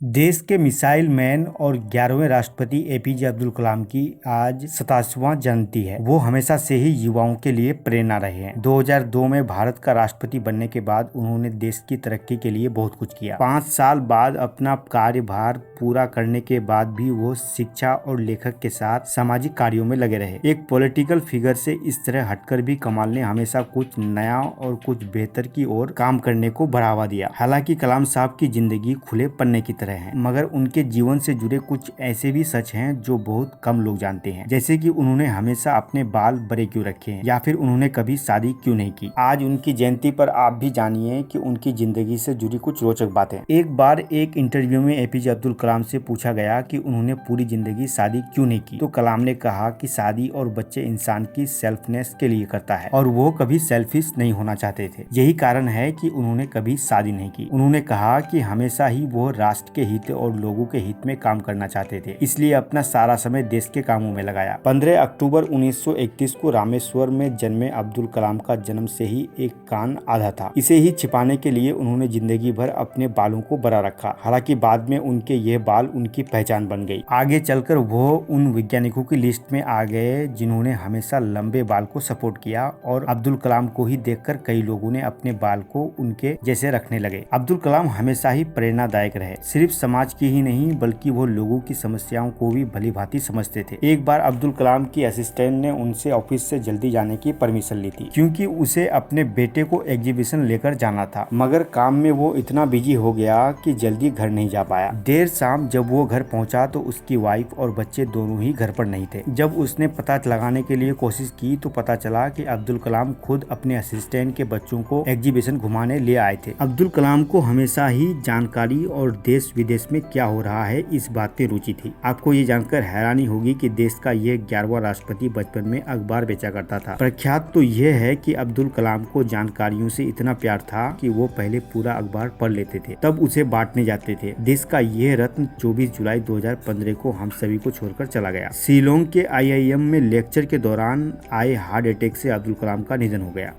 देश के missile man और 11वें राष्ट्रपति एपीजे अब्दुल कलाम की आज 87वां जयंती है। वो हमेशा से ही युवाओं के लिए प्रेरणा रहे हैं। 2002 में भारत का राष्ट्रपति बनने के बाद उन्होंने देश की तरक्की के लिए बहुत कुछ किया। 5 साल बाद अपना कार्यभार पूरा करने के बाद भी वो शिक्षा और लेखक के साथ सामाजिक कार्यों में लगे रहे। एक पॉलिटिकल फिगर से इस तरह हटकर भी कमाल ने हमेशा कुछ नया और कुछ बेहतर की ओर काम करने को बढ़ावा दिया। हालांकि कलाम साहब की जिंदगी खुले पन्ने की तरह है, मगर उनके जीवन से जुड़े कुछ ऐसे भी सच हैं जो बहुत कम लोग जानते हैं, जैसे कि उन्होंने हमेशा अपने बाल बड़े क्यों रखे हैं या फिर उन्होंने कभी शादी क्यों नहीं की। आज उनकी जयंती पर आप भी जानिए कि उनकी जिंदगी से जुड़ी कुछ रोचक बातें। एक बार एक इंटरव्यू में एपीजे अब्दुल कलाम से पूछा गया कि उन्होंने पूरी जिंदगी शादी क्यों नहीं की, तो कलाम ने कहा कि शादी और बच्चे इंसान की सेल्फनेस के लिए करता है और वो कभी सेल्फिश नहीं होना चाहते थे। यही कारण है कि उन्होंने कभी शादी नहीं की। उन्होंने कहा कि हमेशा ही वो राष्ट्र के हित और लोगों के हित में काम करना चाहते थे, इसलिए अपना सारा समय देश के कामों में लगाया। 15 अक्टूबर 1931 को रामेश्वर में जन्मे अब्दुल कलाम का जन्म से ही एक कान आधा था। इसे ही छिपाने के लिए उन्होंने जिंदगी भर अपने बालों को बड़ा रखा। हालांकि बाद में उनके ये बाल उनकी पहचान बन गई। आगे चलकर वो उन वैज्ञानिकों की लिस्ट में आ गए जिन्होंने हमेशा लंबे बाल को सपोर्ट किया और अब्दुल कलाम को ही देखकर कई लोगों ने अपने बाल को उनके जैसे रखने लगे। अब्दुल कलाम हमेशा ही प्रेरणादायक रहे, सिर्फ समाज की ही नहीं बल्कि वो लोगों की समस्याओं को भी भली भांति समझते थे। एक बार अब्दुल कलाम की असिस्टेंट ने उनसे ऑफिस से जल्दी जाने की परमिशन ली थी, क्योंकि उसे अपने बेटे को एग्जीबिशन लेकर जाना था, मगर काम में वो इतना बिजी हो गया कि जल्दी घर नहीं जा पाया। देर शाम जब वो घर पहुंचा तो उसकी वाइफ और बच्चे दोनों ही घर पर नहीं थे। जब उसने पता लगाने के लिए कोशिश की तो पता चला कि अब्दुल कलाम खुद अपने असिस्टेंट के बच्चों को एग्जीबिशन घुमाने ले आए थे। अब्दुल कलाम को हमेशा ही जानकारी और देश विदेश में क्या हो रहा है इस बात में रुचि थी। आपको ये जानकर हैरानी होगी कि देश का यह 11वां राष्ट्रपति बचपन में अखबार बेचा करता था। प्रख्यात तो यह है कि अब्दुल कलाम को जानकारियों से इतना प्यार था कि वो पहले पूरा अखबार पढ़ लेते थे, तब उसे बांटने जाते थे। देश का यह रत्न 24 जुलाई 2015 को हम सभी को छोड़कर चला गया। शिलोंग के IIM में लेक्चर के दौरान आए हार्ट अटैक से अब्दुल कलाम का निधन हो गया।